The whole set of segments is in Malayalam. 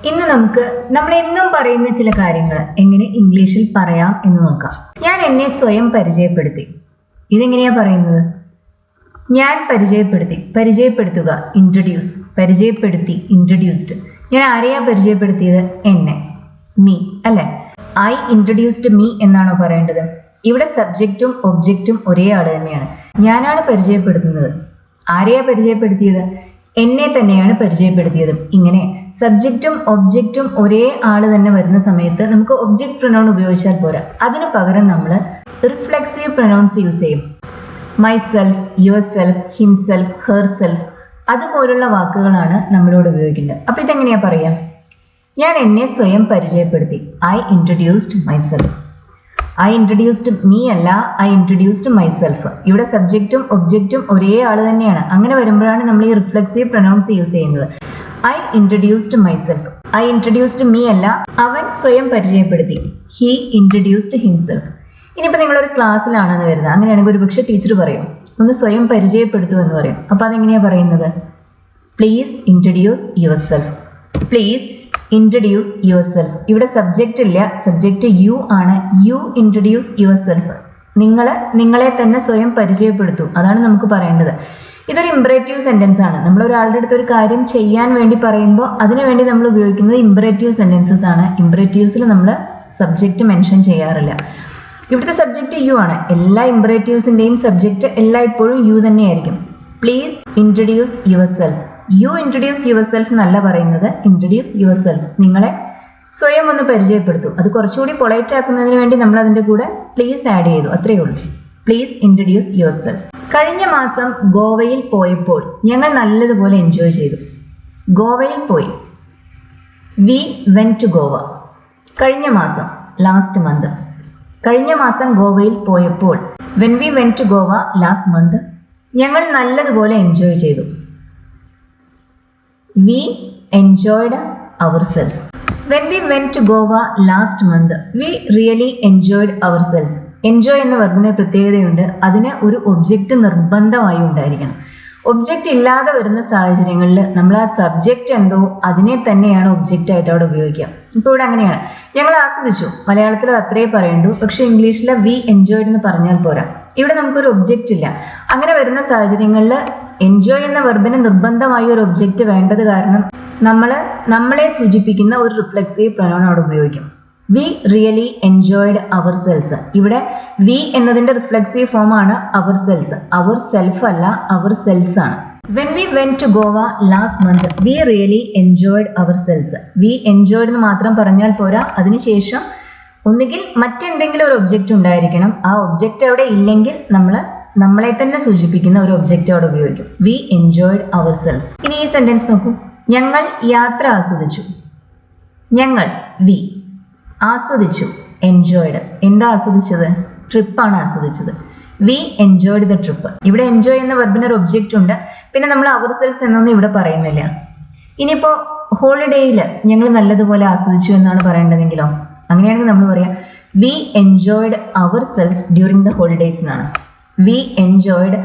ഇന്ന് നമുക്ക് നമ്മൾ എന്നും പറയുന്ന ചില കാര്യങ്ങൾ എങ്ങനെ ഇംഗ്ലീഷിൽ പറയാം എന്ന് നോക്കാം. ഞാൻ എന്നെ സ്വയം പരിചയപ്പെടുത്തി. ഇതെങ്ങനെയാ പറയുന്നത്? ഞാൻ പരിചയപ്പെടുത്തി, പരിചയപ്പെടുത്തുക, ഇൻട്രൊഡ്യൂസ്, പരിചയപ്പെടുത്തി, ഇൻട്രൊഡ്യൂസ്ഡ്. ഞാൻ ആരെയാ പരിചയപ്പെടുത്തിയത്? എന്നെ, മീ അല്ലെ? ഐ ഇൻട്രൊഡ്യൂസ്ഡ് മീ എന്നാണോ പറയേണ്ടത്? ഇവിടെ സബ്ജക്റ്റും ഒബ്ജക്റ്റും ഒരേ ആൾ തന്നെയാണ്. ഞാനാണ് പരിചയപ്പെടുത്തുന്നത്. ആരെയാ പരിചയപ്പെടുത്തിയത്? എന്നെ തന്നെയാണ് പരിചയപ്പെടുത്തിയത്. ഇങ്ങനെ സബ്ജക്റ്റും ഒബ്ജക്റ്റും ഒരേ ആള് തന്നെ വരുന്ന സമയത്ത് നമുക്ക് ഒബ്ജക്റ്റ് പ്രൊനൗൺ ഉപയോഗിച്ചാൽ പോരാ. അതിന് പകരം നമ്മൾ റിഫ്ലെക്സീവ് പ്രൊനൗൺസ് യൂസ് ചെയ്യും. Myself, your self, himself, herself അതുപോലുള്ള വാക്കുകളാണ് നമ്മളോട് ഉപയോഗിക്കേണ്ടത്. അപ്പൊ ഇതെങ്ങനെയാ പറയാം? ഞാൻ എന്നെ സ്വയം പരിചയപ്പെടുത്തി. I introduced myself. I introduced me അല്ല, ഐ ഇൻട്രൊഡ്യൂസ്ഡ് മൈസെൽഫ്. ഇവിടെ സബ്ജക്റ്റും ഒബ്ജക്റ്റും ഒരേ ആൾ തന്നെയാണ്. അങ്ങനെ വരുമ്പോഴാണ് നമ്മൾ ഈ റിഫ്ലെക്സീവ് പ്രൊനൗൺസ് യൂസ് ചെയ്യുന്നത്. I introduced myself. I introduced me അല്ല, അവൻ സ്വയം പരിചയപ്പെടുത്തി. He introduced himself. ഇനിയിപ്പോൾ നിങ്ങളൊരു ക്ലാസ്സിലാണെന്ന് കരുതുക. അങ്ങനെയാണെങ്കിൽ ഒരു പക്ഷേ ടീച്ചർ പറയും ഒന്ന് സ്വയം പരിചയപ്പെടുത്തു എന്ന് പറയും. അപ്പോൾ അതെങ്ങനെയാണ് പറയുന്നത്? Please introduce your self. Please introduce your self. ഇവിടെ സബ്ജക്റ്റ് ഇല്ല, സബ്ജക്റ്റ് യു ആണ്. U introduce your self. നിങ്ങളെ തന്നെ സ്വയം പരിചയപ്പെടുത്തു. അതാണ് നമുക്ക് പറയേണ്ടത്. ഇതൊരു ഇംപറേറ്റീവ് സെന്റൻസ് ആണ്. നമ്മൾ ഒരാളുടെ അടുത്ത് ഒരു കാര്യം ചെയ്യാൻ വേണ്ടി പറയുമ്പോൾ അതിനുവേണ്ടി നമ്മൾ ഉപയോഗിക്കുന്നത് ഇംപറേറ്റീവ് സെന്റൻസസ് ആണ്. ഇംപറേറ്റീവ്സിൽ നമ്മൾ സബ്ജക്റ്റ് മെൻഷൻ ചെയ്യാറില്ല. ഇവിടുത്തെ സബ്ജക്റ്റ് യു ആണ്. എല്ലാ ഇംപറേറ്റീവ്സിന്റെയും സബ്ജക്റ്റ് എല്ലായ്പ്പോഴും യു തന്നെയായിരിക്കും. Please introduce your self. U introduce your self എന്നല്ല പറയുന്നത്, ഇൻട്രൊഡ്യൂസ് യുവർ സെൽഫ്. നിങ്ങളെ സ്വയം ഒന്ന് പരിചയപ്പെടുത്തു. അത് കുറച്ചുകൂടി പൊളൈറ്റ് ആക്കുന്നതിന് വേണ്ടി നമ്മൾ അതിൻ്റെ കൂടെ പ്ലീസ് ആഡ് ചെയ്തു. അത്രയേ ഉള്ളൂ. Please introduce your self. കഴിഞ്ഞ മാസം ഗോവയിൽ പോയപ്പോൾ ഞങ്ങൾ നല്ലതുപോലെ എൻജോയ് ചെയ്തു. ഗോവയിൽ പോയി. We went to Goa. കഴിഞ്ഞ മാസം, ലാസ്റ്റ് മന്ത്. കഴിഞ്ഞ മാസം ഗോവയിൽ പോയപ്പോൾ, when we went to Goa last month, ഞങ്ങൾ നല്ലതുപോലെ എൻജോയ് ചെയ്തു. We enjoyed ourselves. When we went to Goa last month, we really enjoyed ourselves. Enjoy എന്ന വെർബിന് പ്രത്യേകതയുണ്ട്. അതിന് ഒരു ഒബ്ജക്റ്റ് നിർബന്ധമായി ഉണ്ടായിരിക്കണം. ഒബ്ജക്റ്റ് ഇല്ലാതെ വരുന്ന സാഹചര്യങ്ങളിൽ നമ്മൾ ആ സബ്ജക്റ്റ് എന്തോ അതിനെ തന്നെയാണ് ഒബ്ജക്റ്റ് ആയിട്ട് അവിടെ ഉപയോഗിക്കുക. ഇപ്പോൾ ഇവിടെ അങ്ങനെയാണ്, ഞങ്ങൾ ആസ്വദിച്ചു. മലയാളത്തിൽ അത് അത്രേ പറയണ്ടു. പക്ഷെ ഇംഗ്ലീഷിൽ വി എൻജോയ്ഡ് എന്ന് പറഞ്ഞാൽ പോരാ. ഇവിടെ നമുക്കൊരു ഒബ്ജക്റ്റ് ഇല്ല. അങ്ങനെ വരുന്ന സാഹചര്യങ്ങളിൽ എൻജോയ് എന്ന വെർബിന് നിർബന്ധമായി ഒരു ഒബ്ജക്റ്റ് വേണ്ടത് കാരണം നമ്മളെ സൂചിപ്പിക്കുന്ന ഒരു റിഫ്ലെക്സീവ് പ്രൊനൗൺ അവിടെ ഉപയോഗിക്കും. We really enjoyed ourselves. ഇവിടെ വി എന്നതിന്റെ റിഫ്ലെക്സീവ് ഫോം ആണ് അവർ സെൽസ്. അവർ സെൽഫ് അല്ല, അവർ സെൽസ് ആണ്. When we went to Goa last month we really enjoyed ourselves. We enjoyed എന്ന് മാത്രം പറഞ്ഞാൽ പോരാ. അതിനുശേഷം ഒന്നുകിൽ മറ്റെന്തെങ്കിലും ഒരു ഒബ്ജക്റ്റ് ഉണ്ടായിരിക്കണം. ആ ഒബ്ജക്റ്റ് അവിടെ ഇല്ലെങ്കിൽ നമ്മളെ തന്നെ സൂചിപ്പിക്കുന്ന ഒരു ഒബ്ജക്റ്റ് അവിടെ ഉപയോഗിക്കും. We enjoyed ourselves. ഇനി ഈ സെന്റൻസ് നോക്കൂ. ഞങ്ങൾ യാത്ര ആസ്വദിച്ചു. ഞങ്ങൾ വി ആസ്വദിച്ചു, എൻജോയ്ഡ്. എന്താ ആസ്വദിച്ചത്? ട്രിപ്പാണ് ആസ്വദിച്ചത്. We enjoyed the trip. ഇവിടെ എൻജോയ് എന്ന വെർബിന് ഒരു ഒബ്ജക്റ്റ് ഉണ്ട്. പിന്നെ നമ്മൾ അവർ സെൽസ് എന്നൊന്നും ഇവിടെ പറയുന്നില്ല. ഇനിയിപ്പോൾ ഹോളിഡേയിൽ ഞങ്ങൾ നല്ലതുപോലെ ആസ്വദിച്ചു എന്നാണ് പറയേണ്ടതെങ്കിലോ? അങ്ങനെയാണെങ്കിൽ നമ്മൾ പറയാം we enjoyed ourselves during the holidays എന്നാണ്. We enjoyed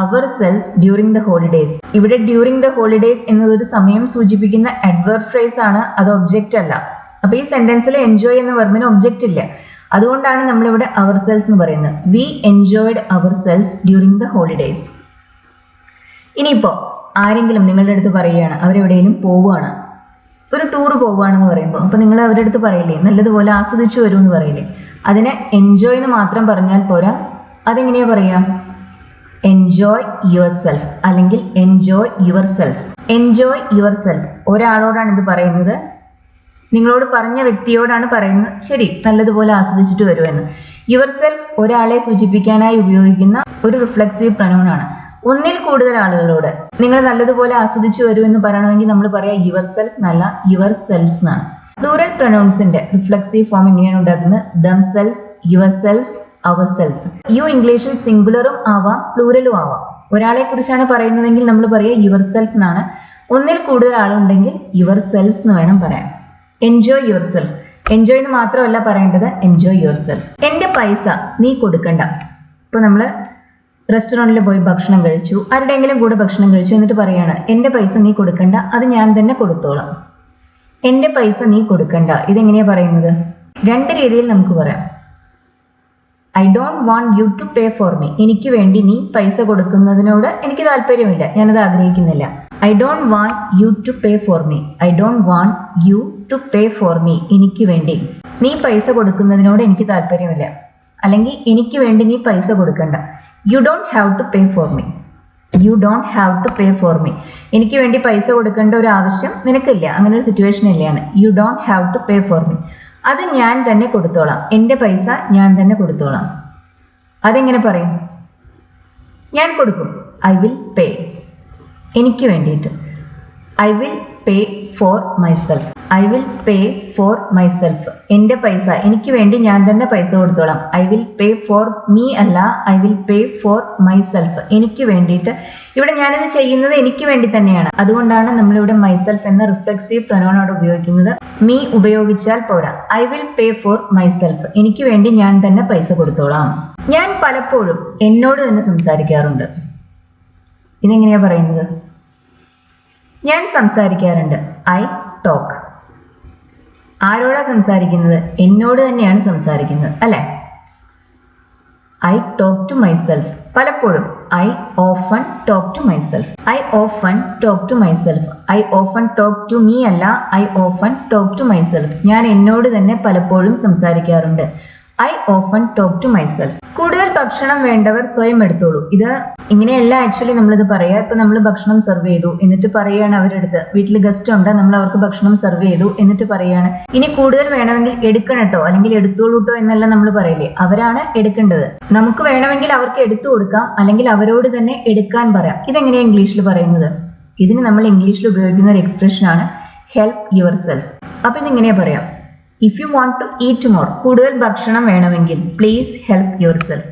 ourselves during the holidays. ഇവിടെ ഡ്യൂറിങ് ദ ഹോളിഡേയ്സ് എന്നതൊരു സമയം സൂചിപ്പിക്കുന്ന അഡ്വർബ് ഫ്രേസ് ആണ്. അത് ഒബ്ജക്റ്റ് അല്ല. അപ്പൊ ഈ സെന്റൻസിൽ എൻജോയ് എന്ന വെർബിന് ഒബ്ജക്റ്റ് ഇല്ല. അതുകൊണ്ടാണ് നമ്മളിവിടെ അവർ സെൽസ് എന്ന് പറയുന്നത്. We enjoyed ourselves during the holidays. ഇനിയിപ്പോ ആരെങ്കിലും നിങ്ങളുടെ അടുത്ത് പറയുകയാണ്, അവരെവിടെയെങ്കിലും പോവുകയാണ്, ഒരു ടൂർ പോവുകയാണെന്ന് പറയുമ്പോൾ, അപ്പൊ നിങ്ങൾ അവരുടെ അടുത്ത് പറയില്ലേ നല്ലതുപോലെ ആസ്വദിച്ചു വരും എന്ന് പറയില്ലേ? അതിനെ എൻജോയ് എന്ന് മാത്രം പറഞ്ഞാൽ പോരാ. അതെങ്ങനെയാ പറയാ? എൻജോയ് യുവർ സെൽഫ് അല്ലെങ്കിൽ enjoy yourself. Enjoy yourself. ഒരാളോടാണ് ഇത് പറയുന്നത്. നിങ്ങളോട് പറഞ്ഞ വ്യക്തിയോടാണ് പറയുന്നത്, ശരി നല്ലതുപോലെ ആസ്വദിച്ചിട്ട് വരുമെന്ന്. യുവർ സെൽഫ് ഒരാളെ സൂചിപ്പിക്കാനായി ഉപയോഗിക്കുന്ന ഒരു റിഫ്ലെക്സീവ് പ്രൊനൗൺ ആണ്. ഒന്നിൽ കൂടുതൽ ആളുകളോട് നിങ്ങൾ നല്ലതുപോലെ ആസ്വദിച്ചു വരുമെന്ന് പറയണമെങ്കിൽ നമ്മൾ പറയാം യുവർ സെൽഫ് എന്നല്ല, യുവർ സെൽസ് എന്നാണ്. പ്ലൂറൽ പ്രൊനൗൺസിന്റെ റിഫ്ലെക്സീവ് ഫോം എങ്ങനെയാണ് ഉണ്ടാക്കുന്നത്? Themselves, yourselves, ourselves. You ഇംഗ്ലീഷിൽ സിംഗുലറും ആവാം പ്ലൂറലും ആവാം. ഒരാളെ കുറിച്ചാണ് പറയുന്നതെങ്കിൽ നമ്മൾ പറയാം യുവർ സെൽഫ് എന്നാണ്. ഒന്നിൽ കൂടുതൽ ആളുണ്ടെങ്കിൽ യുവർ സെൽസ് എന്ന് വേണം പറയാൻ. Enjoy yourself. എൻജോയ് എന്ന് മാത്രമല്ല പറയേണ്ടത്, എൻജോയ് യുവർ സെൽഫ്. എൻ്റെ പൈസ നീ കൊടുക്കണ്ട. ഇപ്പോൾ നമ്മൾ റെസ്റ്റോറൻറ്റിൽ പോയി ഭക്ഷണം കഴിച്ചു, ആരുടെയെങ്കിലും കൂടെ ഭക്ഷണം കഴിച്ചു, എന്നിട്ട് പറയാണ് എൻ്റെ പൈസ നീ കൊടുക്കണ്ട, അത് ഞാൻ തന്നെ കൊടുത്തോളാം. എൻ്റെ പൈസ നീ കൊടുക്കണ്ട. ഇതെങ്ങനെയാ പറയുന്നത്? രണ്ട് രീതിയിൽ നമുക്ക് പറയാം. I don't want you to pay for me. എനിക്ക് വേണ്ടി നീ പൈസ കൊടുക്കുന്നതിനോട് എനിക്ക് താല്പര്യമില്ല, ഞാനത് ആഗ്രഹിക്കുന്നില്ല. I don't want you to pay for me. I don't want you to pay for me. എനിക്ക് വേണ്ടി നീ പൈസ കൊടുക്കുന്നതിനോട് എനിക്ക് താല്പര്യമില്ല. അല്ലെങ്കിൽ എനിക്ക് വേണ്ടി നീ പൈസ കൊടുക്കണ്ട. You don't have to pay for me. You don't have to pay for me. എനിക്ക് വേണ്ടി പൈസ കൊടുക്കേണ്ട ഒരു ആവശ്യം നിനക്കില്ല, അങ്ങനെ ഒരു സിറ്റുവേഷൻ ഇല്ലയാണ്. You don't have to pay for me. അത് ഞാൻ തന്നെ കൊടുത്തോളാം. എൻ്റെ പൈസ ഞാൻ തന്നെ കൊടുത്തോളാം. അതെങ്ങനെ പറയും? ഞാൻ കൊടുക്കും. I will pay. എനിക്ക് വേണ്ടിയിട്ട്. I will pay for myself. I will pay for myself. എൻ്റെ പൈസ എനിക്ക് വേണ്ടി ഞാൻ തന്നെ പൈസ കൊടുത്തോളാം. I will pay for me അല്ല, I will pay for myself. എനിക്ക് വേണ്ടിയിട്ട്. ഇവിടെ ഞാനിത് ചെയ്യുന്നത് എനിക്ക് വേണ്ടി തന്നെയാണ്. അതുകൊണ്ടാണ് നമ്മളിവിടെ മൈസെൽഫ് എന്ന റിഫ്ലെക്സീവ് പ്രൊനൗൺ ഉപയോഗിക്കുന്നത്. മീ ഉപയോഗിച്ചാൽ പോരാ. I will pay for myself. എനിക്ക് വേണ്ടി ഞാൻ തന്നെ പൈസ കൊടുത്തോളാം. ഞാൻ പലപ്പോഴും എന്നോട് തന്നെ സംസാരിക്കാറുണ്ട്. ഇതെങ്ങനെയാ പറയുന്നത്? ഞാൻ സംസാരിക്കാറുണ്ട്. I talk. ആരോടാ സംസാരിക്കുന്നത്? എന്നോട് തന്നെയാണ് സംസാരിക്കുന്നത്, അല്ലെ? I talk to myself. പലപ്പോഴും. I often talk to myself. I often talk to myself. I often talk to me അല്ല, I often talk to myself. ഞാൻ എന്നോട് തന്നെ പലപ്പോഴും സംസാരിക്കാറുണ്ട്. I often talk to myself. കൂടുതൽ ഭക്ഷണം വേണ്ടവർ സ്വയം എടുത്തോളൂ. ഇത് ഇങ്ങനെയല്ല ആക്ച്വലി നമ്മളിത് പറയാ. ഇപ്പൊ നമ്മൾ ഭക്ഷണം സെർവ് ചെയ്തു എന്നിട്ട് പറയുകയാണ് അവരെടുത്ത്, വീട്ടിൽ ഗസ്റ്റ് ഉണ്ട്, നമ്മൾ അവർക്ക് ഭക്ഷണം സെർവ് ചെയ്തു എന്നിട്ട് പറയുകയാണ് ഇനി കൂടുതൽ വേണമെങ്കിൽ എടുക്കണം കേട്ടോ, അല്ലെങ്കിൽ എടുത്തോളൂ കേട്ടോ എന്നെല്ലാം നമ്മൾ പറയില്ലേ? അവരാണ് എടുക്കേണ്ടത്. നമുക്ക് വേണമെങ്കിൽ അവർക്ക് എടുത്തു കൊടുക്കാം, അല്ലെങ്കിൽ അവരോട് തന്നെ എടുക്കാൻ പറയാം. ഇതെങ്ങനെയാണ് ഇംഗ്ലീഷിൽ പറയുന്നത്? ഇതിന് നമ്മൾ ഇംഗ്ലീഷിൽ ഉപയോഗിക്കുന്ന ഒരു എക്സ്പ്രഷൻ ആണ് ഹെൽപ്പ് യുവർ സെൽഫ്. അപ്പൊ ഇതിങ്ങനെയാ പറയാം. If you want to eat more. കൂടുതൽ ഭക്ഷണം വേണമെങ്കിൽ please help yourself.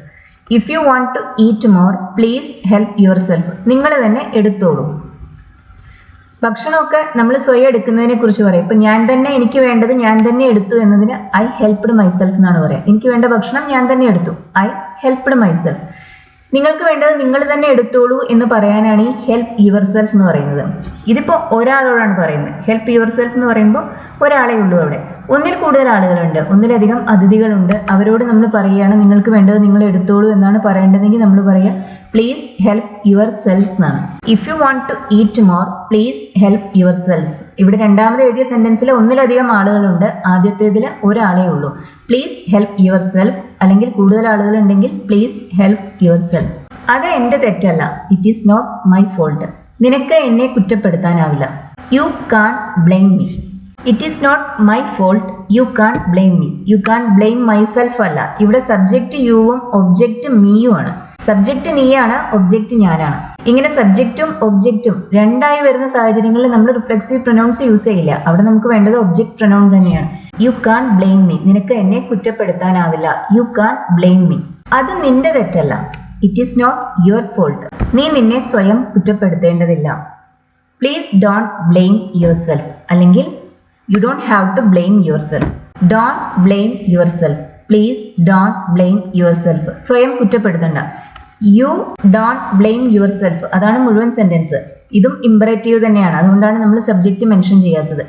If you want to eat more please help yourself. നിങ്ങൾ തന്നെ എടുത്തോളൂ. ഭക്ഷണമൊക്കെ നമ്മൾ സ്വയം എടുക്കുന്നതിനെ കുറിച്ച് പറയാം. ഇപ്പൊ ഞാൻ തന്നെ എനിക്ക് വേണ്ടത് ഞാൻ തന്നെ എടുത്തു എന്നതിന് ഐ ഹെൽപ്ഡ് മൈസെൽഫ് എന്നാണ് പറയാം. എനിക്ക് വേണ്ട ഭക്ഷണം ഞാൻ തന്നെ എടുത്തു. I helped myself. നിങ്ങൾക്ക് വേണ്ടത് നിങ്ങൾ തന്നെ എടുത്തോളൂ എന്ന് പറയാനാണ് ഈ ഹെൽപ്പ് യുവർ സെൽഫ് എന്ന് പറയുന്നത്. ഇതിപ്പോൾ ഒരാളോടാണ് പറയുന്നത്. ഹെൽപ്പ് യുവർ സെൽഫ് എന്ന് പറയുമ്പോൾ ഒരാളെ ഉള്ളൂ അവിടെ. ഒന്നിൽ കൂടുതൽ ആളുകളുണ്ട്, ഒന്നിലധികം അതിഥികളുണ്ട്. അവരോട് നമ്മൾ പറയുകയാണ് നിങ്ങൾക്ക് വേണ്ടത് നിങ്ങൾ എടുത്തോളൂ എന്നാണ് പറയേണ്ടതെങ്കിൽ നമ്മൾ പറയുക പ്ലീസ് ഹെൽപ്പ് യുവർ സെൽസ് എന്നാണ്. If you want to eat more please help yourselves. ഇവിടെ രണ്ടാമത് എഴുതിയ സെന്റൻസിൽ ഒന്നിലധികം ആളുകളുണ്ട്, ആദ്യത്തേതിൽ ഒരാളേ ഉള്ളൂ. Please help yourself. അല്ലെങ്കിൽ കൂടുതൽ ആളുകൾ ഉണ്ടെങ്കിൽ പ്ലീസ് ഹെൽപ്പ് യുവർ സെൽസ്. അത് എൻ്റെ തെറ്റല്ല. It is not my fault. നിനക്ക് എന്നെ കുറ്റപ്പെടുത്താനാവില്ല. You can't blame me. It is not my fault. You can't blame me. You can't blame myself അല്ല. ഇവിടെ സബ്ജക്റ്റ് യുവും ഒബ്ജക്റ്റ് മീയും ആണ്. സബ്ജക്റ്റ് നീയാണ്, ഒബ്ജക്റ്റ് ഞാനാണ്. ഇങ്ങനെ സബ്ജക്റ്റും ഒബ്ജക്റ്റും രണ്ടായി വരുന്ന സാഹചര്യങ്ങളിൽ നമ്മൾ റിഫ്ലെക്സീവ് പ്രൊനൗൺസ് യൂസ് ചെയ്യില്ല. അവിടെ നമുക്ക് വേണ്ടത് ഒബ്ജക്റ്റ് പ്രൊനൗൺ തന്നെയാണ്. You can't blame me. നിനക്ക് എന്നെ കുറ്റപ്പെടുത്താനാവില്ല. You can't blame me. അത് നിന്റെ തെറ്റല്ല. It is not your fault. നീ നിന്നെ സ്വയം കുറ്റപ്പെടുത്തേണ്ടതില്ല. Please don't blame yourself. അല്ലെങ്കിൽ you don't have to blame yourself. Don't blame yourself. Please don't blame yourself. സ്വയം കുറ്റപ്പെടുത്തണ്ട. You don't blame yourself. അതാണ് മുഴുവൻ സെന്റൻസ്. ഇതും ഇമ്പറേറ്റീവ് തന്നെയാണ്. അതുകൊണ്ടാണ് നമ്മൾ സബ്ജക്റ്റ് മെൻഷൻ ചെയ്യാത്തത്.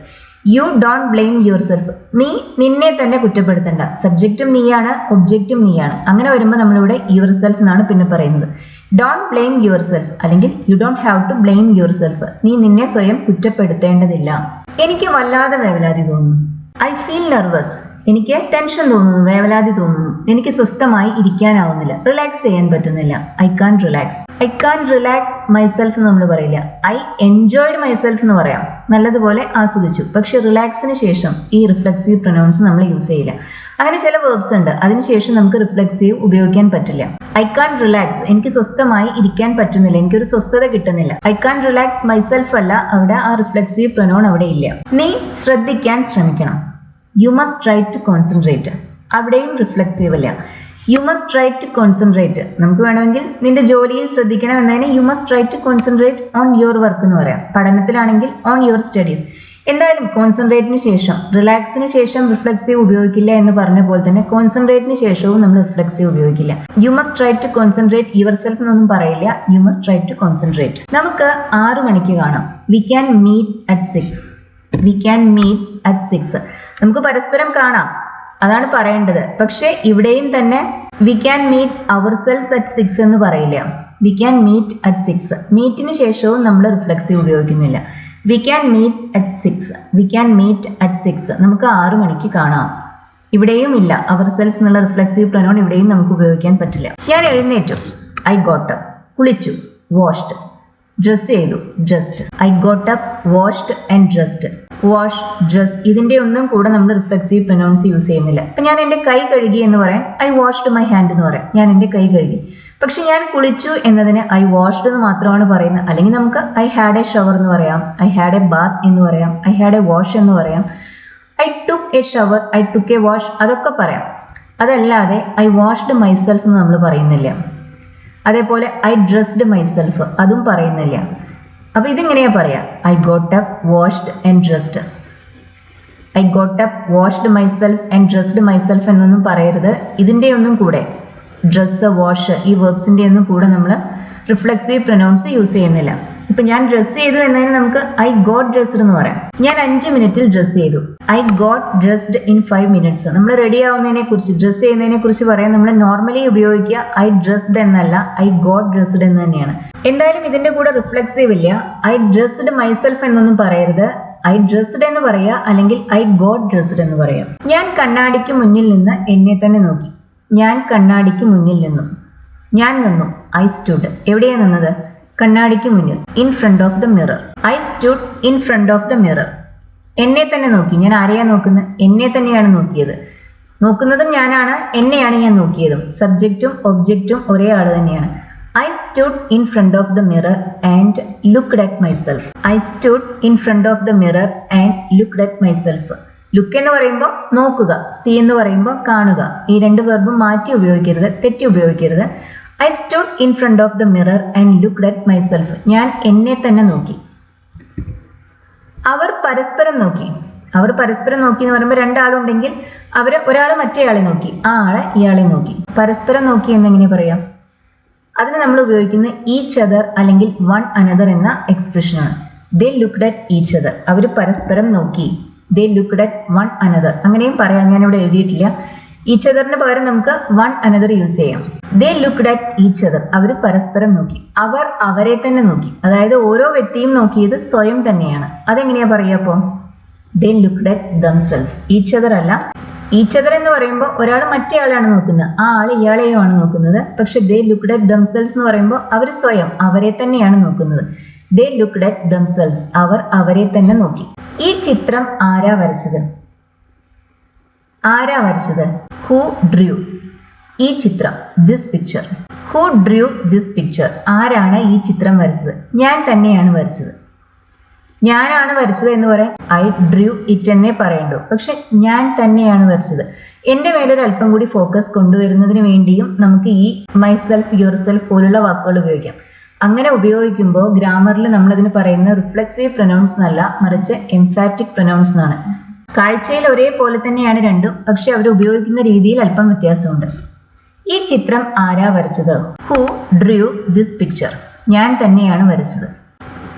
U don't blame yourself. നീ നിന്നെ തന്നെ കുറ്റപ്പെടുത്തണ്ട. സബ്ജക്റ്റും നീയാണ്, ഒബ്ജക്റ്റും നീയാണ്. അങ്ങനെ വരുമ്പോൾ നമ്മളിവിടെ യുവർ സെൽഫ് എന്നാണ് പിന്നെ പറയുന്നത്. ഡോണ്ട് ബ്ലെയിം യുവർ സെൽഫ് അല്ലെങ്കിൽ you don't have to blame yourself. നീ നിന്നെ സ്വയം കുറ്റപ്പെടുത്തേണ്ടതില്ല. എനിക്ക് വല്ലാതെ വേവലാതി തോന്നുന്നു. I feel nervous. എനിക്ക് ടെൻഷൻ തോന്നുന്നു, വേവലാതി തോന്നുന്നു. എനിക്ക് സ്വസ്ഥമായി ഇരിക്കാനാവുന്നില്ല, റിലാക്സ് ചെയ്യാൻ പറ്റുന്നില്ല. I can relax. I can relax myself എന്ന് നമ്മൾ പറയില്ല. ഐ എൻജോയ്ഡ് മൈസെൽഫ് എന്ന് പറയാം. നല്ലതുപോലെ ആസ്വദിച്ചു. പക്ഷെ റിലാക്സിന് ശേഷം ഈ റിഫ്ലെക്സീവ് പ്രൊനൗൺസ് നമ്മൾ യൂസ് ചെയ്യില്ല. അങ്ങനെ ചില വേർബ്സ് ഉണ്ട്, അതിനുശേഷം നമുക്ക് റിഫ്ലെക്സീവ് ഉപയോഗിക്കാൻ പറ്റില്ല. I can relax. എനിക്ക് സ്വസ്ഥമായി ഇരിക്കാൻ പറ്റുന്നില്ല, എനിക്കൊരു സ്വസ്ഥത കിട്ടുന്നില്ല. ഐ കാൻ റിലാക്സ് മൈസെൽഫ് അല്ല, അവിടെ ആ റിഫ്ലെക്സീവ് പ്രൊനൗൺ അവിടെ ഇല്ല. നീ ശ്രദ്ധിക്കാൻ ശ്രമിക്കണം. You must try to concentrate. അവിടെയും റിഫ്ലെക്സീവ് അല്ല. You must try to concentrate. നമുക്ക് വേണമെങ്കിൽ നിന്റെ ജോലിയിൽ ശ്രദ്ധിക്കണം എന്നതിന് you must try to concentrate on your work എന്ന് പറയാം. പഠനത്തിലാണെങ്കിൽ ഓൺ യുവർ സ്റ്റഡീസ്. എന്തായാലും കോൺസെൻട്രേറ്റിന് ശേഷം, റിലാക്സിന് ശേഷം റിഫ്ലെക്സീവ് ഉപയോഗിക്കില്ല എന്ന് പറഞ്ഞ പോലെ തന്നെ കോൺസെൻട്രേറ്റിന് ശേഷവും നമ്മൾ റിഫ്ലെക്സീവ് ഉപയോഗിക്കില്ല. You must try to concentrate yourself എന്നൊന്നും പറയില്ല. You must try to concentrate. നമുക്ക് 6 മണിക്ക് കാണാം. We can meet at 6. We can meet at 6. നമുക്ക് പരസ്പരം കാണാം, അതാണ് പറയേണ്ടത്. പക്ഷെ ഇവിടെയും തന്നെ we can meet ourselves at 6 എന്ന് പറയില്ല. We can meet at 6. മീറ്റിന് ശേഷവും നമ്മൾ റിഫ്ലെക്സീവ് ഉപയോഗിക്കുന്നില്ല. We can meet at 6. We can meet at 6. നമുക്ക് 6 മണിക്ക് കാണാം. ഇവിടെയും ഇല്ല, അവർ സെൽസ് എന്നുള്ള റിഫ്ലെക്സീവ് പ്രൊനൗൺ ഇവിടെയും നമുക്ക് ഉപയോഗിക്കാൻ പറ്റില്ല. ഞാൻ എഴുന്നേറ്റു, ഐ ഗോട്ട് അപ്പ്. കുളിച്ചു, വാഷ്ഡ്. ഡ്രസ് ചെയ്തു, dressed. I got up, washed and dressed. Wash, dress, ഇതിന്റെ ഒന്നും കൂടെ നമ്മൾ റിഫ്ലെക്സീവ് പ്രൊനൗൺസ് യൂസ് ചെയ്യുന്നില്ല. അപ്പൊ ഞാൻ എൻ്റെ കൈ കഴുകി എന്ന് പറയാം, ഐ വാഷ്ഡ് മൈ ഹാൻഡ് എന്ന് പറയാം, ഞാൻ എൻ്റെ കൈ കഴുകി. പക്ഷെ ഞാൻ കുളിച്ചു എന്നതിന് ഐ വാഷ്ഡ് എന്ന് മാത്രമാണ് പറയുന്നത്. അല്ലെങ്കിൽ നമുക്ക് ഐ ഹാഡ് എ ഷവർ എന്ന് പറയാം, ഐ ഹാഡ് എ ബാത്ത് എന്ന് പറയാം, ഐ ഹാഡ് എ വാഷ് എന്ന് പറയാം, I took A shower, I took A wash, അതൊക്കെ പറയാം. അതല്ലാതെ ഐ വാഷ്ഡ് മൈസെൽഫ് എന്ന് നമ്മൾ പറയുന്നില്ല. അതേപോലെ ഐ ഡ്രസ്ഡ് മൈസെൽഫ്, അതും പറയുന്നില്ല. അപ്പൊ ഇതിങ്ങനെയാ പറയാ, I got up, washed and dressed. I got up, washed myself and dressed myself എന്നൊന്നും പറയരുത്. ഇതിൻ്റെ ഒന്നും കൂടെ ഡ്രസ്സ്, വാഷ്, ഈ വേർബ്സിൻ്റെ ഒന്നും കൂടെ നമ്മൾ റിഫ്ലെക്സീവ് പ്രൊനൗൺസ് യൂസ് ചെയ്യുന്നില്ല. ഇപ്പൊ ഞാൻ ഡ്രസ് ചെയ്തു എന്നതിന് നമുക്ക് ഐ ഗോട്ട് ഡ്രസ്ഡ് എന്ന് പറയാം. ഞാൻ 5 മിനിറ്റിൽ ഡ്രസ് ചെയ്തു, I got dressed in 5 minutes. നമ്മൾ റെഡി ആവുന്നതിനെ കുറിച്ച്, ഡ്രസ് ചെയ്യുന്നതിനെ കുറിച്ച് പറയാൻ നമ്മൾ നോർമലി ഉപയോഗിക്കുക ഐ ഡ്രസ്ഡ് എന്നല്ല, ഐ ഗോട്ട് ഡ്രസ്ഡ് എന്ന് തന്നെയാണ്. എന്തായാലും ഇതിന്റെ കൂടെ റിഫ്ലെക്സീവ് ഇല്ല. ഐ ഡ്രസ്ഡ് മൈസെൽഫ് എന്നൊന്നും പറയരുത്, ഐ ഡ്രസ്ഡ് എന്ന് പറയുക, അല്ലെങ്കിൽ ഐ ഗോട്ട് ഡ്രസ്ഡ് എന്ന് പറയാം. ഞാൻ കണ്ണാടിക്ക് മുന്നിൽ നിന്ന് എന്നെ തന്നെ നോക്കി. ഞാൻ കണ്ണാടിക്ക് മുന്നിൽ നിന്നു. ഞാൻ നിന്നു, ഐ സ്റ്റുഡ്. എവിടെയാണ് നിന്നത്? കണ്ണാടിക്ക് മുന്നിൽ, in front of the mirror. I stood in front of the mirror. എന്നെ തന്നെ നോക്കി. ഞാൻ ആരെയാ നോക്കുന്നത്? എന്നെ തന്നെയാണ് നോക്കിയത്. നോക്കുന്നതും ഞാനാണ്, എന്നെയാണ് ഞാൻ നോക്കിയതും. സബ്ജക്റ്റും ഒബ്ജക്റ്റും ഒരേ ആൾ തന്നെയാണ്. I stood in front of the mirror and looked at myself. I stood in front of the mirror and looked at myself. Look എന്ന് പറയുമ്പോൾ നോക്കുക, സി എന്ന് പറയുമ്പോൾ കാണുക. ഈ രണ്ട് വെർബും മാറ്റി ഉപയോഗിക്കരുത്, തെറ്റി ഉപയോഗിക്കരുത്. I stood in front of the mirror and looked at myself. ഞാൻ എന്നെ തന്നെ നോക്കി. അവർ പരസ്പരം നോക്കി. അവർ പരസ്പരം നോക്കി എന്ന് പറയുമ്പോൾ രണ്ടാളുണ്ടെങ്കിൽ ഒരാൾ മറ്റേയാളെ നോക്കി, ആ ആളെ ഇയാളെ നോക്കി. പരസ്പരം നോക്കി എന്നെങ്ങനെ പറയാം? അതിന് നമ്മൾ ഉപയോഗിക്കുന്ന ഈച്ച് അതർ അല്ലെങ്കിൽ വൺ അനദർ എന്ന എക്സ്പ്രഷനാണ്. ദേ ലുക്ക്ഡ് അറ്റ് ഈച്ച് അതർ. അവർ പരസ്പരം നോക്കി. ദേ ലുക്ക്ഡ് അറ്റ് വൺ അനദർ. അങ്ങനെയും പറയാം, ഞാനിവിടെ എഴുതിയിട്ടില്ല. ഈച്ച് അതറിന് പകരം നമുക്ക് വൺ അനദർ യൂസ് ചെയ്യാം. ദേ ലുക്ക്ഡ് അറ്റ് ഈച്ച് അതർ. അവർ പരസ്പരം നോക്കി. അവർ അവരെ തന്നെ നോക്കി. അതായത് ഓരോ വ്യക്തിയും നോക്കിയത് സ്വയം തന്നെയാണ്. അതെങ്ങനെയാ പറയുക അപ്പോൾ? They looked at themselves. Each other അല്ല. ഈച്ച് അതർ എന്ന് പറയുമ്പോൾ ഒരാൾ മറ്റേ ആളാണ് നോക്കുന്നത്, ആ ആൾ ഇയാളെയോ ആണ് നോക്കുന്നത്. പക്ഷെ ദേ ലുക്ക്ഡ് അറ്റ് ദംസെൽസ് എന്ന് പറയുമ്പോൾ അവർ സ്വയം അവരെ തന്നെയാണ് നോക്കുന്നത്. ദേ ലുക്ക്ഡ് അറ്റ് ദംസെൽസ്. അവർ അവരെ തന്നെ നോക്കി. ഈ ചിത്രം ആരാ വരച്ചത്? ആരാ വരച്ചത്? ഹൂ ഡ്രൂ ഈ ചിത്രം? This picture. Who Drew this picture? ആരാണ് ഈ ചിത്രം വരച്ചത്? ഞാൻ തന്നെയാണ് വരച്ചത്. ഞാനാണ് വരച്ചത് എന്ന് പറയാൻ ഐ ഡ്രൂ ഇറ്റ് എന്നേ പറയണ്ടു. പക്ഷെ ഞാൻ തന്നെയാണ് വരച്ചത്. എൻ്റെ മേലൊരു അല്പം കൂടി ഫോക്കസ് കൊണ്ടുവരുന്നതിന് വേണ്ടിയും നമുക്ക് ഈ മൈസെൽഫ്, യുവർ സെൽഫ് പോലുള്ള വാക്കുകൾ ഉപയോഗിക്കാം. അങ്ങനെ ഉപയോഗിക്കുമ്പോൾ ഗ്രാമറിൽ നമ്മളതിന് പറയുന്ന റിഫ്ലെക്സീവ് പ്രൊനൗൺസ് എന്നല്ല, മറിച്ച് എംഫാറ്റിക് പ്രൊനൗൺസ് എന്നാണ്. കാഴ്ചയിൽ ഒരേപോലെ തന്നെയാണ് രണ്ടും, പക്ഷെ അവർ ഉപയോഗിക്കുന്ന രീതിയിൽ അല്പം വ്യത്യാസമുണ്ട്. ഈ ചിത്രം ആരാ വരച്ചത്? Who Drew this picture? ഞാൻ തന്നെയാണ് വരച്ചത്.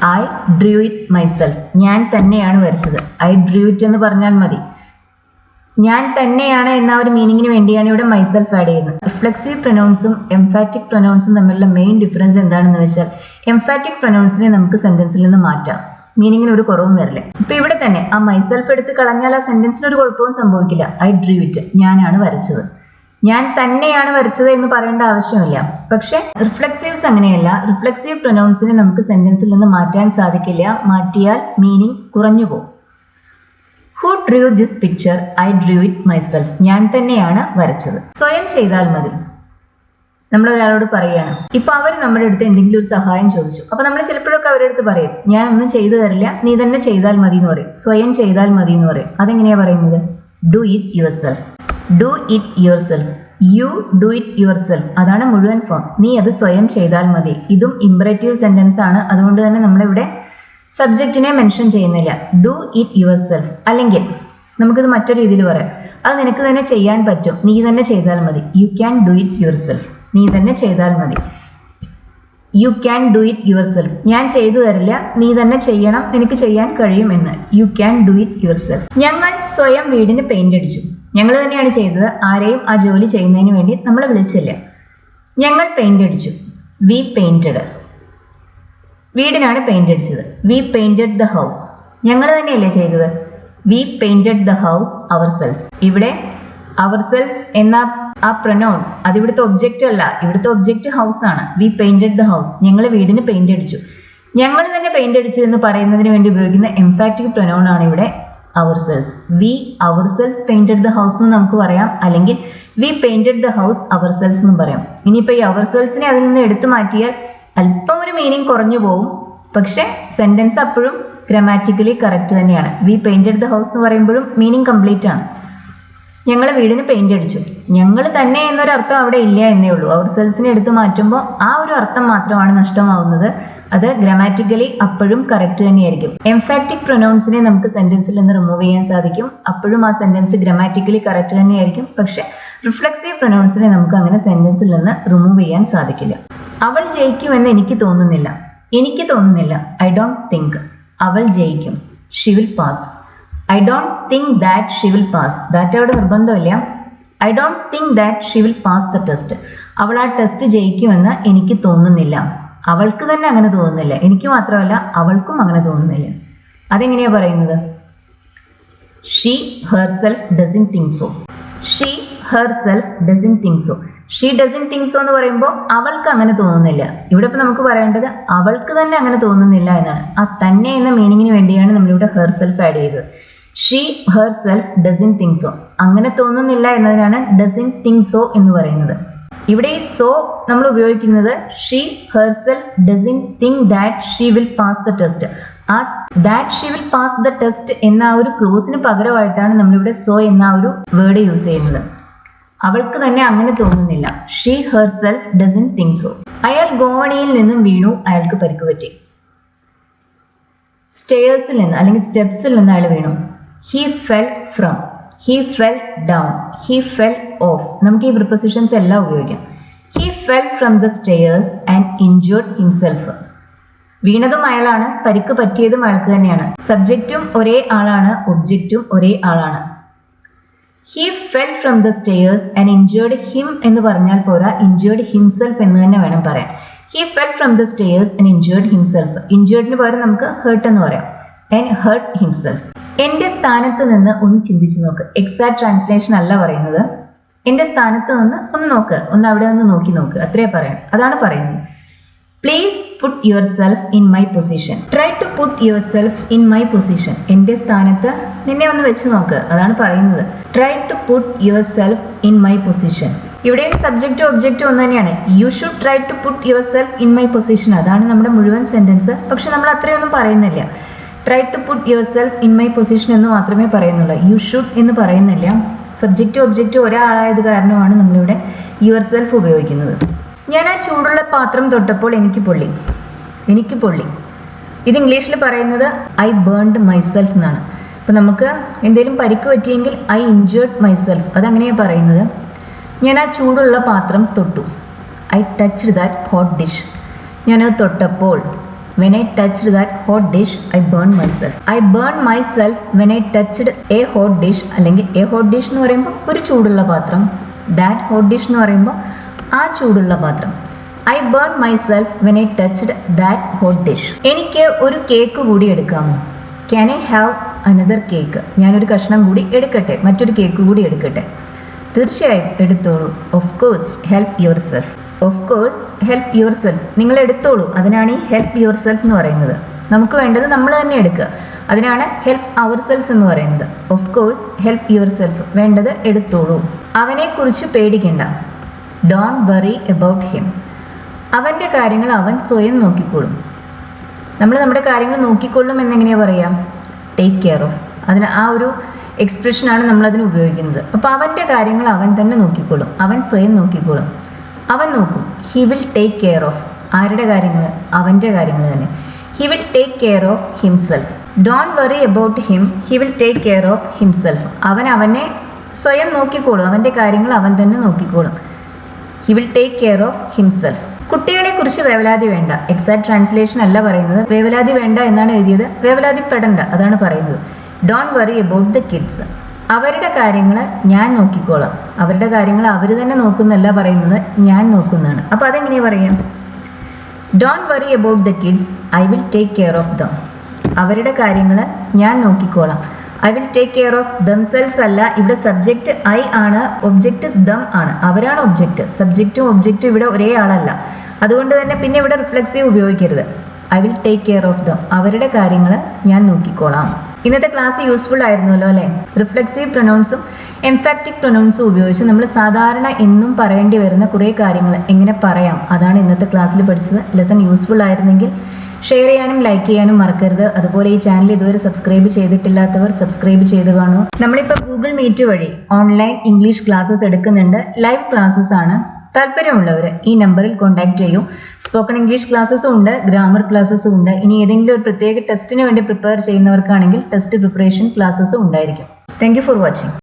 I Drew it myself. ഞാൻ തന്നെയാണ് വരച്ചത്. ഐ ഡ്രൂ ഇറ്റ് എന്ന് പറഞ്ഞാൽ മതി. ഞാൻ തന്നെയാണ് എന്ന ഒരു മീനിങ്ങിന് വേണ്ടിയാണ് ഇവിടെ മൈസെൽഫ് ആഡ് ചെയ്യുന്നത്. റിഫ്ലെക്സീവ് പ്രൊനൗൺസും എംഫാറ്റിക് പ്രൊനൗൺസും തമ്മിലുള്ള മെയിൻ ഡിഫറൻസ് എന്താണെന്ന് വെച്ചാൽ, എംഫാറ്റിക് പ്രൊനൗൺസിനെ നമുക്ക് സെന്റൻസിൽ നിന്ന് മാറ്റാം, മീനിങ്ങിന് ഒരു കുറവും വരില്ല. ഇപ്പൊ ഇവിടെ തന്നെ ആ മൈസെൽഫ് എടുത്ത് കളഞ്ഞാൽ ആ സെന്റൻസിന് ഒരു കുഴപ്പവും സംഭവിക്കില്ല. ഐ ഡ്രൂ ഇറ്റ്, ഞാനാണ് വരച്ചത്. ഞാൻ തന്നെയാണ് വരച്ചത് എന്ന് പറയേണ്ട ആവശ്യമില്ല. പക്ഷെ റിഫ്ലെക്സീവ്സ് അങ്ങനെയല്ല. റിഫ്ലെക്സീവ് പ്രൊനൗൺസിനെ നമുക്ക് സെന്റൻസിൽ നിന്ന് മാറ്റാൻ സാധിക്കില്ല. മാറ്റിയാൽ മീനിങ് കുറഞ്ഞു പോകും. Who Drew this picture? I Drew it myself. ഞാൻ തന്നെയാണ് വരച്ചത്. സ്വയം ചെയ്താൽ മതി. നമ്മൾ ഒരാളോട് പറയുകയാണ്, ഇപ്പൊ അവർ നമ്മുടെ അടുത്ത് എന്തെങ്കിലും ഒരു സഹായം ചോദിച്ചു. അപ്പൊ നമ്മൾ ചിലപ്പോഴൊക്കെ അവരുടെ അടുത്ത് പറയും, ഞാൻ ഒന്നും ചെയ്തു തരില്ല, നീ തന്നെ ചെയ്താൽ മതി എന്ന് പറയും. സ്വയം ചെയ്താൽ മതി എന്ന് പറയും. അതെങ്ങനെയാ പറയുന്നത്? Do it your self. Do it your self. You do it your self. അതാണ് മുഴുവൻ ഫോം. നീ അത് സ്വയം ചെയ്താൽ മതി. ഇതും ഇംപറേറ്റീവ് സെന്റൻസ് ആണ്. അതുകൊണ്ട് തന്നെ നമ്മളിവിടെ സബ്ജക്റ്റിനെ മെൻഷൻ ചെയ്യുന്നില്ല. Do it your self. അല്ലെങ്കിൽ നമുക്കിത് മറ്റൊരു രീതിയിൽ പറയാം, അത് നിനക്ക് തന്നെ ചെയ്യാൻ പറ്റും, നീ തന്നെ ചെയ്താൽ മതി. You can do it your self. നീ തന്നെ ചെയ്താൽ മതി. You can do it your self. ഞാൻ ചെയ്തു തരില്ല, നീ തന്നെ ചെയ്യണം, നിനക്ക് ചെയ്യാൻ കഴിയും എന്ന്. You can do it your self. ഞങ്ങൾ സ്വയം വീടിന് പെയിന്റ് അടിച്ചു. ഞങ്ങൾ തന്നെയാണ് ചെയ്തത്, ആരെയും ആ ജോലി ചെയ്യുന്നതിന് വേണ്ടി നമ്മൾ വിളിച്ചില്ല. ഞങ്ങൾ പെയിന്റ് അടിച്ചു. We painted. വീടിനാണ് പെയിന്റ് അടിച്ചത്. We painted the house. ഞങ്ങൾ തന്നെയല്ലേ ചെയ്തത്. We painted the house ourselves. ഇവിടെ അവർ സെൽസ് എന്ന ആ പ്രൊനൗൺ അത് ഇവിടുത്തെ ഒബ്ജക്റ്റ് അല്ല, ഇവിടുത്തെ ഒബ്ജക്റ്റ് ഹൗസ് ആണ്. We painted the house. ഞങ്ങൾ വീടിന് പെയിന്റ് അടിച്ചു. ഞങ്ങൾ തന്നെ പെയിന്റ് അടിച്ചു എന്ന് പറയുന്നതിന് വേണ്ടി ഉപയോഗിക്കുന്ന എംഫാറ്റിക് പ്രൊനൗൺ ആണ് ഇവിടെ ourselves. We ourselves painted the house എന്ന് നമുക്ക് പറയാം, അല്ലെങ്കിൽ we painted the house ourselves എന്നും പറയാം. ഇനിയിപ്പോൾ ഈ അവർ സെൽസിനെ അതിൽ നിന്ന് എടുത്തു മാറ്റിയാൽ അല്പം ഒരു മീനിങ് കുറഞ്ഞു പോകും, പക്ഷെ സെന്റൻസ് അപ്പോഴും ഗ്രാമാറ്റിക്കലി കറക്റ്റ് തന്നെയാണ്. വി പെയിന്റഡ് ദ ഹൗസ് എന്ന് പറയുമ്പോഴും മീനിങ് കംപ്ലീറ്റ് ആണ്. ഞങ്ങൾ വീടിന് പെയിന്റ് അടിച്ചു. ഞങ്ങൾ തന്നെ എന്നൊരർത്ഥം അവിടെ ഇല്ല എന്നേ ഉള്ളൂ. അവർ സെൽസിനെ എടുത്ത് മാറ്റുമ്പോൾ ആ ഒരു അർത്ഥം മാത്രമാണ് നഷ്ടമാവുന്നത്. അത് ഗ്രാമാറ്റിക്കലി അപ്പോഴും കറക്റ്റ് തന്നെയായിരിക്കും. എംഫാറ്റിക് പ്രൊനൗൺസിനെ നമുക്ക് സെന്റൻസിൽ നിന്ന് റിമൂവ് ചെയ്യാൻ സാധിക്കും. അപ്പോഴും ആ സെന്റൻസ് ഗ്രാമാറ്റിക്കലി കറക്റ്റ് തന്നെയായിരിക്കും. പക്ഷെ റിഫ്ലെക്സീവ് പ്രൊനൗൺസിനെ നമുക്ക് അങ്ങനെ സെന്റൻസിൽ നിന്ന് റിമൂവ് ചെയ്യാൻ സാധിക്കില്ല. അവൾ ജയിക്കുമെന്ന് എനിക്ക് തോന്നുന്നില്ല. എനിക്ക് തോന്നുന്നില്ല. I don't think. അവൾ ജയിക്കും. She will pass. I don't think that she will pass. That അവിടെ നിർബന്ധമില്ല. I don't think that she will pass the test. അവൾ ആ ടെസ്റ്റ് ജയിക്കുമെന്ന് എനിക്ക് തോന്നുന്നില്ല. അവൾക്ക് തന്നെ അങ്ങനെ തോന്നുന്നില്ല. എനിക്ക് മാത്രമല്ല, അവൾക്കും അങ്ങനെ തോന്നുന്നില്ല. അതെങ്ങനെയാ പറയുന്നത്? She herself doesn't think so. She herself doesn't think so. She doesn't think so എന്ന് പറയുമ്പോൾ അവൾക്ക് അങ്ങനെ തോന്നുന്നില്ല. ഇവിടെ ഇപ്പം നമുക്ക് പറയേണ്ടത് അവൾക്ക് തന്നെ അങ്ങനെ തോന്നുന്നില്ല എന്നാണ്. ആ തന്നെ എന്ന മീനിങ്ങിന് വേണ്ടിയാണ് നമ്മളിവിടെ ഹെർസെൽഫ് ആഡ് ചെയ്തത്. She herself doesn't think so. അങ്ങനെ തോന്നുന്നില്ല എന്നതിനാണ് ഡസൻ തിങ്ക് സോ എന്ന് പറയുന്നത്. ഇവിടെ ഈ സോ നമ്മൾ ഉപയോഗിക്കുന്നത് she herself doesn't think that she will pass the test. ആ that she will pass the test എന്ന ആ ഒരു ക്ലോസിന് പകരമായിട്ടാണ് നമ്മളിവിടെ സോ എന്ന ആ ഒരു വേർഡ് യൂസ് ചെയ്യുന്നത്. അവൾക്ക് തന്നെ അങ്ങനെ തോന്നുന്നില്ല. She herself doesn't think so. അയാൾ ഗോവണിയിൽ നിന്നും വീണു. അയാൾക്ക് പരിക്ക് പറ്റി. സ്റ്റെയർസിൽ നിന്ന് അല്ലെങ്കിൽ സ്റ്റെപ്സിൽ നിന്ന് അയാൾ വീണു. He fell from. He fell down. He fell off. നമുക്ക് ഈ പ്രിപ്പോസിഷൻസ് എല്ലാം ഉപയോഗിക്കാം. He fell from the stairs and injured himself. വീണതും അയാളാണ്, പരിക്ക് പറ്റിയതും അയാൾക്ക് തന്നെയാണ്. സബ്ജക്റ്റും ഒരേ ആളാണ്, ഒബ്ജക്റ്റും ഒരേ ആളാണ്. He fell from the stairs and injured him എന്ന് പറഞ്ഞാൽ പോരാ, ഇൻജേർഡ് ഹിംസെൽഫ് എന്ന് തന്നെ വേണം പറയാൻ. He fell from the stairs and injured himself. ഇൻജേർഡിന് പകരം നമുക്ക് ഹേർട്ട് എന്ന് പറയാം. And hurt himself. എൻ്റെ സ്ഥാനത്ത് നിന്ന് ഒന്ന് ചിന്തിച്ചു നോക്ക്. എക്സാക്ട് ട്രാൻസ്ലേഷൻ അല്ല പറയുന്നത്. എൻ്റെ സ്ഥാനത്ത് നിന്ന് ഒന്ന് നോക്ക്, ഒന്ന് അവിടെ നിന്ന് നോക്കി നോക്ക്, അത്രേ പറയാം. അതാണ് പറയുന്നത്. Please put yourself in my position. Try to put yourself in my position. എൻ്റെ സ്ഥാനത്ത് നിന്നെ ഒന്ന് വെച്ച് നോക്ക്, അതാണ് പറയുന്നത്. Try to put yourself in my position. ഇവിടെയും സബ്ജക്റ്റും ഒബ്ജക്റ്റും ഒന്ന് തന്നെയാണ്. You should try to put yourself in my position. അതാണ് നമ്മുടെ മുഴുവൻ സെന്റൻസ്. പക്ഷെ നമ്മൾ അത്രയൊന്നും പറയുന്നില്ല. Try to put yourself in my position എന്ന് മാത്രമേ പറയുന്നുള്ളൂ. യു ഷുഡ് എന്ന് പറയുന്നില്ല. സബ്ജക്റ്റും ഒബ്ജക്റ്റും ഒരാളായത് കാരണമാണ് നമ്മളിവിടെ യുവർ സെൽഫ് ഉപയോഗിക്കുന്നത്. ഞാൻ ആ ചൂടുള്ള പാത്രം തൊട്ടപ്പോൾ എനിക്ക് പൊള്ളി. എനിക്ക് പൊള്ളി. ഇത് ഇംഗ്ലീഷിൽ പറയുന്നത് ഐ ബേൺഡ് മൈസെൽഫ് എന്നാണ്. അപ്പോൾ നമുക്ക് എന്തെങ്കിലും പരിക്ക് പറ്റിയെങ്കിൽ ഐ ഇൻജേർഡ് മൈസെൽഫ്, അതങ്ങനെയാണ് പറയുന്നത്. ഞാൻ ആ ചൂടുള്ള പാത്രം തൊട്ടു. I touched that hot dish. ഞാനത് തൊട്ടപ്പോൾ when I touched that hot dish, I burned myself. I burned myself when I touched a hot dish. അല്ലെങ്കിൽ a hot dish എന്ന് പറയുമ്പോൾ ഒരു ചൂടുള്ള പാത്രം, that hot dish എന്ന് പറയുമ്പോൾ ആ ചൂടുള്ള പാത്രം. I burned myself when I touched that hot dish. എനിക്ക് ഒരു കേക്ക് കൂടി എടുക്കാമോ? Can I have another cake? ഞാനൊരു കഷ്ണം കൂടി എടുക്കട്ടെ, മറ്റൊരു കേക്ക് കൂടി എടുക്കട്ടെ. തീർച്ചയായും എടുത്തോളൂ. Of course, help yourself. Of course help yourself. നിങ്ങൾ എടുത്തോളൂ, അതിനാണ് ഈ ഹെൽപ്പ് യുവർ സെൽഫ് എന്ന് പറയുന്നത്. നമുക്ക് വേണ്ടത് നമ്മൾ തന്നെ എടുക്കുക, അതിനാണ് ഹെൽപ്പ് അവർ സെൽഫ് എന്ന് പറയുന്നത്. Of course help your self. വേണ്ടത് എടുത്തോളൂ. അവനെക്കുറിച്ച് പേടിക്കണ്ട. Don't worry about him. അവൻ്റെ കാര്യങ്ങൾ അവൻ സ്വയം നോക്കിക്കോളും. നമ്മൾ നമ്മുടെ കാര്യങ്ങൾ നോക്കിക്കൊള്ളും എന്നെങ്ങനെയാണ് പറയാം? Take care of. അതിന് ആ ഒരു എക്സ്പ്രഷനാണ് നമ്മളതിന് ഉപയോഗിക്കുന്നത്. അപ്പോൾ അവൻ്റെ കാര്യങ്ങൾ അവൻ തന്നെ നോക്കിക്കോളും, അവൻ സ്വയം നോക്കിക്കോളും. അവൻ നോക്കും. He will take care of. ആരുടെ കാര്യങ്ങൾ? അവൻ്റെ കാര്യങ്ങൾ തന്നെ. He will take care of himself. Don't worry about him. He will take care of himself. അവനെ സ്വയം നോക്കിക്കോളും, അവൻ്റെ കാര്യങ്ങൾ അവൻ തന്നെ നോക്കിക്കോളും. He will take care of himself. കുട്ടികളെ കുറിച്ച് വേവലാതി വേണ്ട. എക്സാക്ട് ട്രാൻസ്ലേഷൻ അല്ല പറയുന്നത്. വേവലാതി വേണ്ട എന്നാണ് എഴുതിയത്. വേവലാതിപ്പെടണ്ട അതാണ് പറയുന്നത്. Don't worry about the kids. അവരുടെ കാര്യങ്ങൾ ഞാൻ നോക്കിക്കോളാം. അവരുടെ കാര്യങ്ങൾ അവർ തന്നെ നോക്കുന്നല്ല പറയുന്നത്, ഞാൻ നോക്കുന്നതാണ്. അപ്പോൾ അതെങ്ങനെയാ പറയാം? Don't worry about the kids, I will take care of them. അവരുടെ കാര്യങ്ങൾ ഞാൻ നോക്കിക്കോളാം. I will take care of themselves അല്ല, ഇവിടെ സബ്ജക്റ്റ് ഐ ആണ്, ഒബ്ജക്റ്റ് ദം ആണ്. അവരാണ് ഒബ്ജക്റ്റ്. സബ്ജക്റ്റും ഒബ്ജക്റ്റും ഇവിടെ ഒരേ ആളല്ല. അതുകൊണ്ട് തന്നെ പിന്നെ ഇവിടെ റിഫ്ലെക്സീവ് ഉപയോഗിക്കരുത്. I will take care of them. അവരുടെ കാര്യങ്ങൾ ഞാൻ നോക്കിക്കോളാം. ഇന്നത്തെ ക്ലാസ് യൂസ്ഫുൾ ആയിരുന്നല്ലോ അല്ലേ? റിഫ്ലെക്സീവ് പ്രൊനൗൺസും എംഫാറ്റിക് പ്രൊനൗൺസും ഉപയോഗിച്ച് നമ്മൾ സാധാരണ എന്നും പറയേണ്ടി വരുന്ന കുറേ കാര്യങ്ങൾ എങ്ങനെ പറയാം അതാണ് ഇന്നത്തെ ക്ലാസ്സിൽ പഠിച്ചത്. ലെസൺ യൂസ്ഫുൾ ആയിരുന്നെങ്കിൽ ഷെയർ ചെയ്യാനും ലൈക്ക് ചെയ്യാനും മറക്കരുത്. അതുപോലെ ഈ ചാനൽ ഇതുവരെ സബ്സ്ക്രൈബ് ചെയ്തിട്ടില്ലാത്തവർ സബ്സ്ക്രൈബ് ചെയ്ത് കാണൂ. നമ്മളിപ്പോൾ ഗൂഗിൾ മീറ്റ് വഴി ഓൺലൈൻ ഇംഗ്ലീഷ് ക്ലാസ്സസ് എടുക്കുന്നുണ്ട്. ലൈവ് ക്ലാസ്സസ് ആണ്. താല്പര്യമുള്ളവർ ഈ നമ്പറിൽ കോൺടാക്ട് ചെയ്യൂ. സ്പോക്കൺ ഇംഗ്ലീഷ് ക്ലാസ്സസും ഉണ്ട്, ഗ്രാമർ ക്ലാസ്സസും ഉണ്ട്. ഇനി ഏതെങ്കിലും ഒരു പ്രത്യേക ടെസ്റ്റിന് വേണ്ടി പ്രിപ്പയർ ചെയ്യുന്നവർക്കാണെങ്കിൽ ടെസ്റ്റ് പ്രിപ്പറേഷൻ ക്ലാസ്സസും ഉണ്ടായിരിക്കും. Thank you for watching.